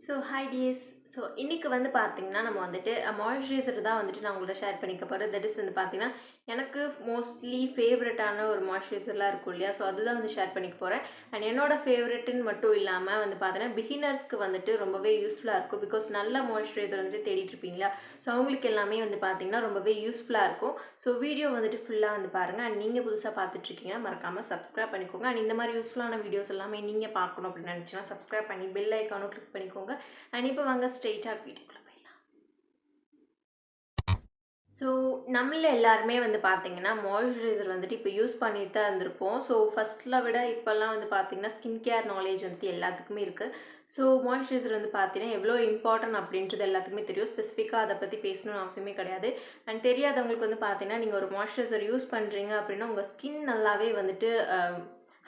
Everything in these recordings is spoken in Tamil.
So hi tears. ஸோ இன்றைக்கி வந்து பார்த்திங்கன்னா நம்ம வந்துட்டு மாய்ஸ்சரைசர் தான் வந்துட்டு நான் உங்கள்கிட்ட ஷேர் பண்ணிக்க போகிறேன். தட் இஸ் வந்து பார்த்திங்கன்னா எனக்கு மோஸ்ட்லி ஃபேவரட்டான ஒரு மாய்ஸ்சரைசர்லாம் இருக்கும் இல்லையா, ஸோ அதுதான் வந்து ஷேர் பண்ணிக்க போகிறேன். அண்ட் என்னோடய ஃபேவரெட்டுன்னு மட்டும் இல்லாமல் வந்து பார்த்தீங்கன்னா பிகினர்ஸ்க்கு வந்துட்டு ரொம்பவே யூஸ்ஃபுல்லாக இருக்கும். பிகாஸ் நல்ல மாய்ஸ்சரைசர் வந்துட்டு தேடிட்டு இருப்பீங்களா, ஸோ அவங்களுக்கு எல்லாமே வந்து பார்த்திங்கன்னா ரொம்பவே யூஸ்ஃபுல்லாக இருக்கும். ஸோ வீடியோ வந்துட்டு ஃபுல்லாக வந்து பாருங்கள். அண்ட் நீங்கள் புதுசாக பார்த்துட்ருக்கீங்க மறக்காமல் சப்ஸ்கிரைப் பண்ணிக்கோங்க. அண்ட் இந்த மாதிரி யூஸ்ஃபுல்லான வீடியோஸ் எல்லாமே நீங்கள் பார்க்கணும் அப்படின்னு நினச்சினா சப்ஸ்கிரைப் பண்ணி பெல் ஐக்கானும் கிளிக் பண்ணிக்கோங்க. அண்ட் இப்போ வாங்க ஸ்ட்ரெயிட்டாக வீடியோக்குள்ள போயிடலாம். ஸோ நம்மள எல்லாருமே வந்து பார்த்தீங்கன்னா மாய்ஸ்சரைசர் வந்துட்டு இப்போ யூஸ் பண்ணிட்டு தான் இருந்திருப்போம். ஸோ ஃபஸ்ட்டில் விட இப்போல்லாம் வந்து பார்த்தீங்கன்னா ஸ்கின் கேர் நாலேஜ் வந்துட்டு எல்லாத்துக்குமே இருக்குது. ஸோ மாய்ஸ்சரைசர் வந்து பார்த்தீங்கன்னா எவ்வளோ இம்பார்ட்டன்ட் அப்படின்றது எல்லாத்துக்குமே தெரியும். ஸ்பெசிஃபிக்காக அதை பற்றி பேசணும்னு அவசியமே கிடையாது. அண்ட் தெரியாதவங்களுக்கு வந்து பார்த்தீங்கன்னா நீங்கள் ஒரு மாய்ஸ்சரைசர் யூஸ் பண்ணுறீங்க அப்படின்னா உங்கள் ஸ்கின் நல்லாவே வந்துட்டு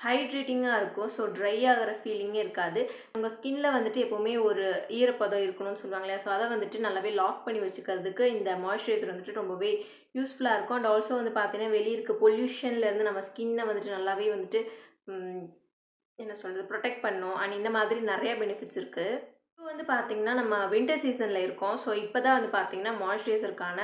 ஹைட்ரேட்டிங்காக இருக்கும். ஸோ ட்ரை ஆகிற ஃபீலிங்கே இருக்காது. உங்கள் ஸ்கின்ல வந்துட்டு எப்போவுமே ஒரு ஈரப்பதம் இருக்கணும்னு சொல்லுவாங்க இல்லையா, ஸோ அதை வந்துட்டு நல்லாவே லாக் பண்ணி வச்சுக்கிறதுக்கு இந்த மாய்ஸ்சரைசர் வந்துட்டு ரொம்பவே யூஸ்ஃபுல்லாக இருக்கும். அண்ட் ஆல்சோ வந்து பார்த்தீங்கன்னா வெளியே இருக்க பொல்யூஷன்லேருந்து நம்ம ஸ்கின்னை வந்துட்டு நல்லாவே வந்துட்டு என்ன சொல்கிறது ப்ரொடெக்ட் பண்ணும். அண்ட் இந்த மாதிரி நிறையா பெனிஃபிட்ஸ் இருக்குது. இப்போ வந்து பார்த்திங்கன்னா நம்ம வின்டர் சீசனில் இருக்கோம். ஸோ இப்போ தான் வந்து பார்த்திங்கன்னா மாய்ஸ்சரைசருக்கான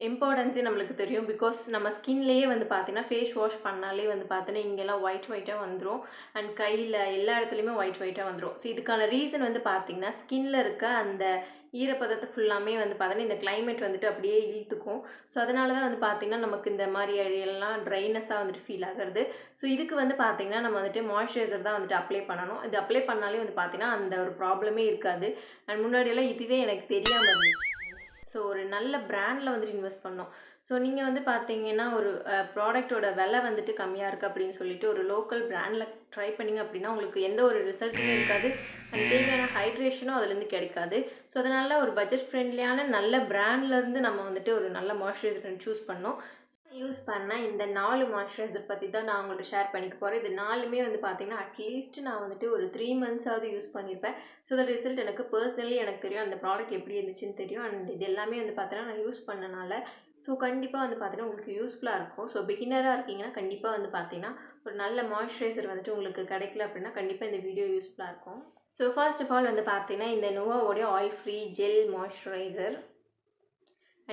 இம்பார்ட்டன்ஸே நம்மளுக்கு தெரியும். பிகாஸ் நம்ம ஸ்கின்லேயே வந்து பார்த்தீங்கன்னா ஃபேஸ் வாஷ் பண்ணாலே வந்து பார்த்தீங்கன்னா இங்கெல்லாம் ஒயிட்டாக வந்துடும். அண்ட் கையில் எல்லா இடத்துலையுமே ஒயிட்டாக வந்துடும். ஸோ இதுக்கான ரீசன் வந்து பார்த்திங்கன்னா ஸ்கின்ல இருக்க அந்த ஈரப்பதத்தை ஃபுல்லாமே வந்து பார்த்தீங்கன்னா இந்த கிளைமேட் வந்துட்டு அப்படியே இழுத்துக்கும். ஸோ அதனால தான் வந்து பார்த்திங்கன்னா நமக்கு இந்த மாதிரி எல்லாம் ட்ரைனஸாக வந்துட்டு ஃபீல் ஆகிறது. ஸோ இதுக்கு வந்து பார்த்திங்கன்னா நம்ம வந்துட்டு மாய்ஸ்சரைசர் தான் வந்துட்டு அப்ளை பண்ணணும். இது அப்ளை பண்ணாலே வந்து பார்த்திங்கன்னா அந்த ஒரு ப்ராப்ளமே இருக்காது. அண்ட் முன்னாடியெல்லாம் இதுவே எனக்கு தெரியாமல் இருந்துச்சு. ஸோ ஒரு நல்ல பிராண்டில் வந்துட்டு இன்வெஸ்ட் பண்ணோம். ஸோ நீங்கள் வந்து பார்த்தீங்கன்னா ஒரு ப்ராடக்ட்டோட விலை வந்துட்டு கம்மியாக இருக்குது அப்படின்னு சொல்லிட்டு ஒரு லோக்கல் பிராண்டில் ட்ரை பண்ணிங்க அப்படின்னா உங்களுக்கு எந்த ஒரு ரிசல்ட்டுமே இருக்காது. அண்ட் தேவையான ஹைட்ரேஷனும் அதுலேருந்து கிடைக்காது. ஸோ அதனால் ஒரு பட்ஜெட் ஃப்ரெண்ட்லியான நல்ல பிராண்ட்லேருந்து நம்ம வந்துட்டு ஒரு நல்ல மாய்ஸ்சரைசர் சூஸ் பண்ணோம். யூஸ் பண்ண இந்த 4 மாய்ஸ்சரைசர் பற்றி தான் நான் உங்கள்கிட்ட ஷேர் பண்ணிக்க போகிறேன். இது 4மே வந்து பார்த்திங்கன்னா அட்லீஸ்ட் நான் வந்துட்டு ஒரு 3 மந்த்ஸாவது யூஸ் பண்ணியிருப்பேன். ஸோ அந்த ரிசல்ட் எனக்கு பர்சனலி எனக்கு தெரியும். அந்த ப்ராடக்ட் எப்படி இருந்துச்சுன்னு தெரியும். அண்ட் இது எல்லாமே வந்து பார்த்தீங்கன்னா நான் யூஸ் பண்ணனால ஸோ கண்டிப்பாக வந்து பார்த்தீங்கன்னா உங்களுக்கு யூஸ்ஃபுல்லாக இருக்கும். ஸோ பிகினராக இருக்கீங்கன்னா கண்டிப்பாக வந்து பார்த்தீங்கன்னா ஒரு நல்ல மாய்ஸ்சரைசர் வந்துட்டு உங்களுக்கு கிடைக்கல அப்படின்னா கண்டிப்பாக இந்த வீடியோ யூஸ்ஃபுல்லாக இருக்கும். ஸோ ஃபர்ஸ்ட் ஆஃப் ஆல் வந்து பார்த்தீங்கன்னா இந்த நோவாவோடைய oil free gel moisturiser.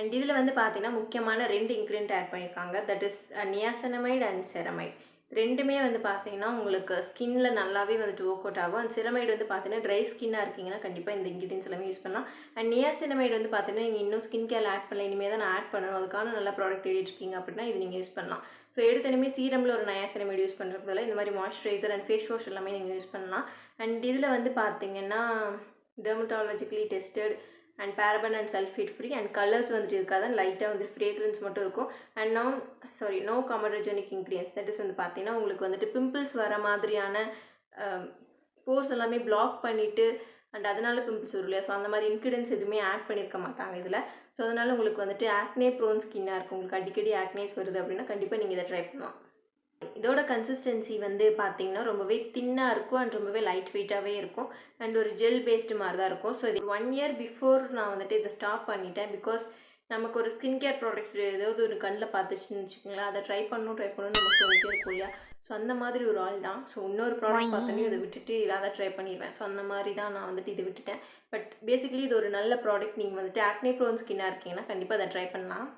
And இதில் வந்து பார்த்தீங்கன்னா முக்கியமான 2 இன்க்ரீடியன்ட் ஆட் பண்ணியிருக்காங்க. That is niacinamide and ceramide. ரெண்டுமே வந்து பார்த்தீங்கன்னா உங்களுக்கு ஸ்கின்ல நல்லாவே வந்துட்டு ஒர்க் அவுட் ஆகும். அண்ட் செரமைடு வந்து பார்த்தீங்கன்னா ட்ரை ஸ்கின்னாக இருக்கீங்கன்னா கண்டிப்பாக இந்த இன்க்ரீடியன்ஸ் எல்லாமே யூஸ் பண்ணலாம். அண்ட் நியாசினமைடு வந்து பார்த்தீங்கன்னா நீங்கள் இன்னும் ஸ்கின் கேர் ஆட் பண்ணல, இனிமேல் தான் நான் ஆட் பண்ணணும், அதுக்கான நல்ல ப்ராடக்ட் தேடிட்டு இருக்கீங்க அப்படின்னா இது நீங்கள் யூஸ் பண்ணலாம். ஸோ எடுத்தனுமே சீரமில் ஒரு நியாசினமைடு யூஸ் பண்ணுறதுல இந்த மாதிரி மாய்ஸ்சரைசர் அண்ட் ஃபேஸ் வாஷ் எல்லாமே நீங்கள் யூஸ் பண்ணலாம். அண்ட் இதில் வந்து பார்த்தீங்கன்னா dermatologically tested and paraben and sulphate free and colours வந்துட்டு இருக்காது. லைட்டாக வந்துட்டு ஃப்ரேக்ரன்ஸ் மட்டும் இருக்கும். And no comedogenic ingredients. That is வந்து பார்த்தீங்கன்னா உங்களுக்கு வந்துட்டு பிம்பிள்ஸ் வர மாதிரியான போர்ஸ் எல்லாமே பிளாக் பண்ணிவிட்டு அண்ட் அதனால பிம்பிள்ஸ் வரும் இல்லையா, ஸோ அந்த மாதிரி இன்க்ரீடியன்ஸ் எதுவுமே ஆட் பண்ணியிருக்க மாட்டாங்க இதில். ஸோ அதனால் உங்களுக்கு வந்துட்டு ஆக்னே ப்ரோன் ஸ்கின்னாக இருக்கும், உங்களுக்கு அடிக்கடி ஆக்னேஸ் வருது அப்படின்னா கண்டிப்பாக நீங்கள் இதை ட்ரை பண்ணலாம். இதோட கன்சிஸ்டன்சி வந்து பார்த்தீங்கன்னா ரொம்பவே தின்னாக இருக்கும் அண்ட் ரொம்பவே லைட் வெயிட்டாகவே இருக்கும். அண்ட் ஒரு ஜெல் பேஸ்டு மாதிரி தான் இருக்கும். ஸோ இது 1 இயர் பிஃபோர் நான் வந்துட்டு இதை ஸ்டாப் பண்ணிட்டேன். பிகாஸ் நமக்கு ஒரு ஸ்கின் கேர் ப்ராடக்ட் ஏதாவது ஒரு கண்ணில் பார்த்துச்சுன்னு வச்சுக்கோங்களேன், அதை ட்ரை பண்ணணும்னு நமக்கு தோணிட்டே இருக்கும் இல்லையா. ஸோ அந்த மாதிரி ஒரு ஆள் தான். ஸோ இன்னொரு ப்ராடக்ட் பார்த்தோன்னே இதை விட்டுட்டு இல்லாத ட்ரை பண்ணிடுவேன். ஸோ அந்த மாதிரி தான் நான் வந்துட்டு இதை விட்டுட்டேன். பட் பேசிக்கலி இது ஒரு நல்ல ப்ராடக்ட். நீங்கள் வந்துட்டு ஆக்னே ப்ரோன் ஸ்கின்னாக இருக்கீங்கன்னா கண்டிப்பாக அதை ட்ரை பண்ணலாம்.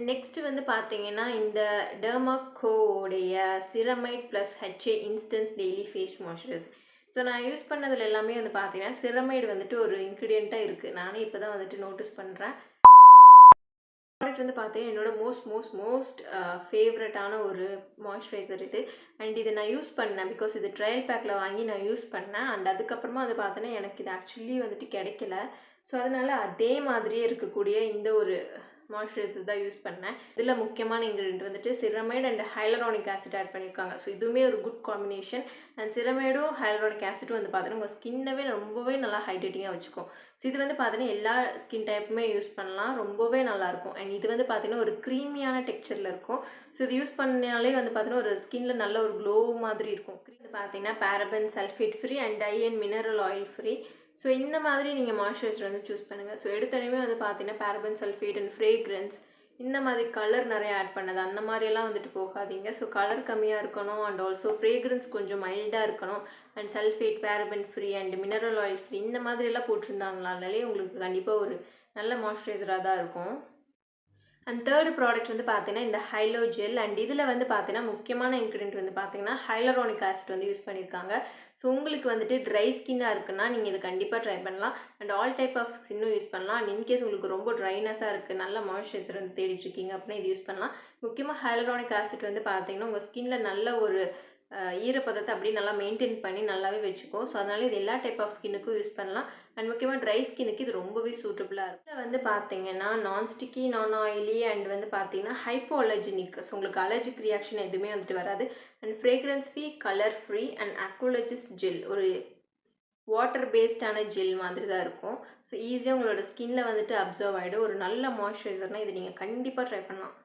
நெக்ஸ்ட்டு வந்து பார்த்தீங்கன்னா இந்த டெர்மாக்கோவுடைய ceramide plus HA intense daily face moisturiser. So நான் யூஸ் பண்ணதில் எல்லாமே வந்து பார்த்தீங்கன்னா சிரமைடு வந்துட்டு ஒரு இன்க்ரீடியண்ட்டாக இருக்குது. நானே இப்போ தான் வந்துட்டு நோட்டீஸ் பண்ணுறேன். ப்ராடக்ட் வந்து பார்த்தீங்கன்னா என்னோட மோஸ்ட் ஃபேவரட்டான ஒரு மாய்ஸ்சரைசர் இது. அண்ட் இதை நான் யூஸ் பண்ணேன் பிகாஸ் இது ட்ரையல் பேக்கில் வாங்கி நான் யூஸ் பண்ணேன். அண்ட் அதுக்கப்புறமா அது பார்த்தோன்னா எனக்கு இது ஆக்சுவலி வந்துட்டு கிடைக்கல. ஸோ அதனால் அதே மாதிரியே இருக்கக்கூடிய இந்த ஒரு மாய்ஸ்சரைசர் தான் யூஸ் பண்ணேன். இதில் முக்கியமான இன்க்ரீடியன்ட் வந்துட்டு சிரமைடு அண்ட் ஹைலரானிக் ஆசிட் ஆட் பண்ணியிருக்காங்க. ஸோ இதுவுமே ஒரு குட் காம்பினேஷன். அண்ட் சிரமைடும் ஹைலரானிக் ஆசிட்டும் வந்து பார்த்தீங்கன்னா உங்கள் ஸ்கின்னவே ரொம்பவே நல்லா ஹைட்ரேட்டிங்காக வச்சுக்கும். ஸோ இது வந்து பார்த்தீங்கன்னா எல்லா ஸ்கின் டைப்புமே யூஸ் பண்ணலாம், ரொம்பவே நல்லாயிருக்கும். அண்ட் இது வந்து பார்த்தீங்கன்னா ஒரு க்ரீமியான டெக்ஸ்சரில் இருக்கும். ஸோ இது யூஸ் பண்ணாலே வந்து பார்த்தீங்கன்னா ஒரு ஸ்கின்ல நல்ல ஒரு க்ளோ மாதிரி இருக்கும். இது பார்த்தீங்கன்னா paraben sulphate free and dye and mineral oil free. So இந்த மாதிரி நீங்கள் மாய்ஸ்சரைசர் வந்து சூஸ் பண்ணுங்கள். ஸோ எடுத்தோடனே வந்து பார்த்தீங்கன்னா பேரபன் சல்ஃபேட் அண்ட் ஃப்ரேக்ரன்ஸ் இந்த மாதிரி கலர் நிறைய ஆட் பண்ணது அந்த மாதிரியெல்லாம் வந்துட்டு போகாதீங்க. ஸோ கலர் கம்மியாக இருக்கணும் அண்ட் ஆல்சோ ஃப்ரேக்ரன்ஸ் கொஞ்சம் மைல்டாக இருக்கணும் and sulphate, paraben free and mineral oil free இந்த மாதிரியெல்லாம் போட்டிருந்தாங்களாலே உங்களுக்கு கண்டிப்பாக ஒரு நல்ல மாய்ஸ்சரைசராக தான் இருக்கும். அண்ட் தேர்டு ப்ராடக்ட் வந்து பார்த்தீங்கன்னா இந்த ஹைலோ ஜெல். அண்ட் இதில் வந்து பார்த்தீங்கன்னா முக்கியமான இன்க்ரீடியன்ட் வந்து பார்த்தீங்கன்னா ஹைலரானிக் ஆசிட் வந்து யூஸ் பண்ணியிருக்காங்க. ஸோ உங்களுக்கு வந்துட்டு ட்ரை ஸ்கின்னாக இருக்குன்னா நீங்கள் இதை கண்டிப்பாக ட்ரை பண்ணலாம். அண்ட் ஆல் டைப் ஆஃப் ஸ்கின்னும் யூஸ் பண்ணலாம். அண்ட் இன்கேஸ் உங்களுக்கு ரொம்ப ட்ரைனஸாக இருக்குது, நல்ல மாய்ஸ்சரைசர் வந்து தேடிட்டு இருக்கீங்க அப்படின்னா இது யூஸ் பண்ணலாம். முக்கியமாக ஹைலரானிக் ஆசிட் வந்து பார்த்தீங்கன்னா உங்கள் ஸ்கின்ல நல்ல ஒரு ஈரப்பதத்தை அப்படியே நல்லா மெயின்டைன் பண்ணி நல்லாவே வச்சுக்கும். ஸோ அதனால் இது எல்லா டைப் ஆஃப் ஸ்கின்னுக்கும் யூஸ் பண்ணலாம். அண்ட் முக்கியமாக ட்ரை ஸ்கின்னுக்கு இது ரொம்பவே சூட்டபுளாக இருக்கும். இதில் வந்து பார்த்தீங்கன்னா நான்ஸ்டிக்கி, நான் ஆயிலி அண்ட் வந்து பார்த்தீங்கன்னா ஹைப்போ அலர்ஜினிக். ஸோ உங்களுக்கு அலர்ஜிக் ரியாக்ஷன் எதுவுமே வந்துட்டு வராது. And fragrance free, colour free and அக்வாலஜிஸ்ட் ஜெல். ஒரு வாட்டர் பேஸ்டான ஜெல் மாதிரி தான் இருக்கும். ஸோ ஈஸியாக உங்களோட ஸ்கின்ல வந்துட்டு அப்சர்வ் ஆகிடும். ஒரு நல்ல மாய்ஸ்சரைசர்னால் இது நீங்கள் கண்டிப்பாக ட்ரை பண்ணலாம்.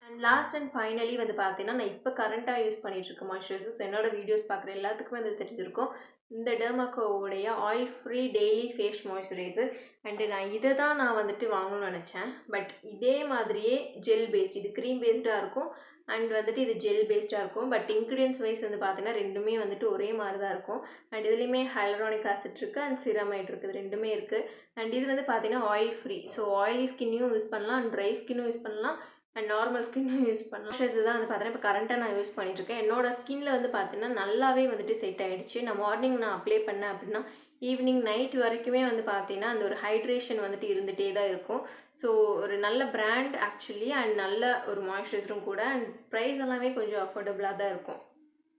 அண்ட் லாஸ்ட் அண்ட் ஃபைனலி வந்து பார்த்தீங்கன்னா நான் இப்போ கரண்ட்டாக யூஸ் பண்ணிகிட்ருக்க மாய்ஸ்சரைசர்ஸ் என்னோட வீடியோஸ் பார்க்குற எல்லாத்துக்குமே வந்து தெரிஞ்சிருக்கும். இந்த டெர்மாக்கோவுடைய oil free daily face moisturiser. And நான் வந்துட்டு வாங்கணும்னு நினச்சேன். பட் இதே மாதிரியே ஜெல் பேஸ்ட், இது க்ரீம் பேஸ்டாக இருக்கும் அண்ட் வந்துட்டு இது ஜெல் பேஸ்டாக இருக்கும். பட் இன்க்ரீடியன்ஸ் வைஸ் வந்து பார்த்தீங்கன்னா ரெண்டுமே வந்துட்டு ஒரே மாதிரி தான் இருக்கும். அண்ட் இதுலேயுமே ஹைலரானிக் ஆசிட் இருக்குது அண்ட் சிரமைட் இருக்குது, ரெண்டுமே இருக்குது. அண்ட் இது வந்து பார்த்தீங்கன்னா ஆயில் ஃப்ரீ. ஸோ ஆயிலி ஸ்கின்னையும் யூஸ் பண்ணலாம் அண்ட் ட்ரை ஸ்கின்னும் யூஸ் பண்ணலாம் அண்ட் நார்மல் ஸ்கின்னும் யூஸ் பண்ணலாம். மாய்ஸ்சரைசர் தான் வந்து பார்த்தீங்கன்னா இப்போ கரண்ட்டாக நான் யூஸ் பண்ணிட்டுருக்கேன். என்னோட ஸ்கின்ல வந்து பார்த்தீங்கன்னா நல்லாவே வந்துட்டு செட் ஆகிடுச்சு. மார்னிங் நான் அப்ளை பண்ணேன் அப்படின்னா ஈவினிங் நைட் வரைக்குமே வந்து பார்த்தீங்கன்னா அந்த ஒரு ஹைட்ரேஷன் வந்துட்டு இருந்துகிட்டே தான் இருக்கும். ஸோ ஒரு நல்ல பிராண்ட் ஆக்சுவலி அண்ட் நல்ல ஒரு மாய்ஸ்சரைசரும் கூட. அண்ட் ப்ரைஸ் எல்லாமே கொஞ்சம் அஃபோர்டபுளாக தான் இருக்கும்.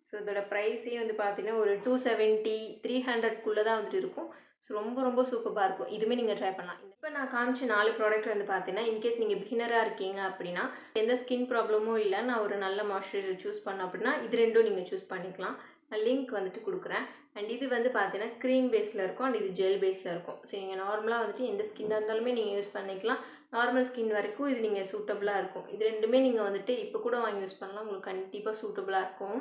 ஸோ இதோட ப்ரைஸே வந்து பார்த்தீங்கன்னா ஒரு 270, 300க்குள்ளே தான் வந்துட்டு இருக்கும். ஸோ ரொம்ப ரொம்ப சூப்பராக இருக்கும். இதுவுமே நீங்கள் ட்ரை பண்ணலாம். இப்போ நான் காமிச்ச 4 ப்ராடக்ட் வந்து பார்த்தீங்கன்னா இன்கேஸ் நீங்கள் பிகினராக இருக்கீங்க அப்படின்னா எந்த ஸ்கின் ப்ராப்ளமும் இல்லை, நான் ஒரு நல்ல மாய்ஸ்சரைசர் சூஸ் பண்ணேன் அப்படின்னா இது ரெண்டும் நீங்கள் சூஸ் பண்ணிக்கலாம். நான் லிங்க் வந்துட்டு கொடுக்குறேன். அண்ட் இது வந்து பார்த்தீங்கன்னா க்ரீம் பேஸில் இருக்கும் அண்ட் இது ஜெல் பேஸில் இருக்கும். ஸோ நீங்கள் நார்மலாக வந்துட்டு எந்த ஸ்கின்னாக இருந்தாலுமே நீங்கள் யூஸ் பண்ணிக்கலாம். நார்மல் ஸ்கின் வரைக்கும் இது நீங்கள் சூட்டபுளாக இருக்கும். இது ரெண்டுமே நீங்கள் வந்துட்டு இப்போ கூட வாங்கி யூஸ் பண்ணலாம். உங்களுக்கு கண்டிப்பாக சூட்டபுளாக இருக்கும்.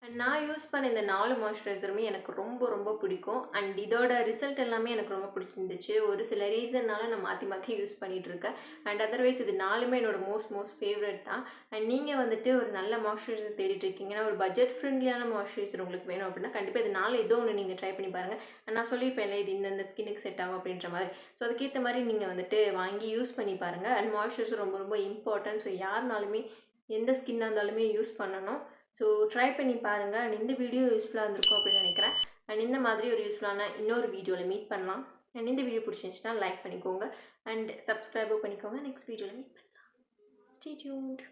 அண்ட் நான் யூஸ் பண்ண இந்த 4 மாய்ஸ்சரைசருமே எனக்கு ரொம்ப ரொம்ப பிடிக்கும். அண்ட் இதோட ரிசல்ட் எல்லாமே எனக்கு ரொம்ப பிடிச்சிருந்துச்சு. ஒரு சில ரீசன்னால நான் மாற்றி மாற்றி யூஸ் பண்ணிகிட்ருக்கேன். அண்ட் அதர்வைஸ் இது 4மே என்னோட மோஸ்ட் ஃபேவரட் தான். அண்ட் நீங்கள் வந்துட்டு ஒரு நல்ல மாய்ஸ்சரைசர் தேடிட்டு இருக்கீங்கன்னா ஒரு பட்ஜெட் ஃப்ரெண்ட்லியான மாய்ஸ்சரைசர் உங்களுக்கு வேணும் அப்படின்னா கண்டிப்பாக இது 4 ஏதோ ஒன்று நீங்கள் ட்ரை பண்ணி பாருங்கள். நான் சொல்லியிருப்பேன்ல இது இந்த ஸ்கின்னுக்கு செட் ஆகும் அப்படின்ற மாதிரி. ஸோ அதுக்கேற்ற மாதிரி நீங்கள் வந்துட்டு வாங்கி யூஸ் பண்ணி பாருங்கள். அண்ட் மாய்ஸ்சரைசர் ரொம்ப ரொம்ப இம்பார்ட்டன்ட். ஸோ யாருனாலுமே எந்த ஸ்கின்னாக இருந்தாலுமே யூஸ் பண்ணணும். ஸோ ட்ரை பண்ணி பாருங்கள். அண்ட் இந்த வீடியோ யூஸ்ஃபுல்லாக இருந்திருக்கும் அப்படின்னு நினைக்கிறேன். அண்ட் இந்த மாதிரி ஒரு யூஸ்ஃபுல்லான இன்னொரு வீடியோவில் மீட் பண்ணலாம். அண்ட் இந்த வீடியோ பிடிச்சிருந்துச்சுன்னா லைக் பண்ணிக்கோங்க அண்ட் சப்ஸ்கிரைபும் பண்ணிக்கோங்க. நெக்ஸ்ட் வீடியோவில் மீட் பண்ணலாம். Stay tuned.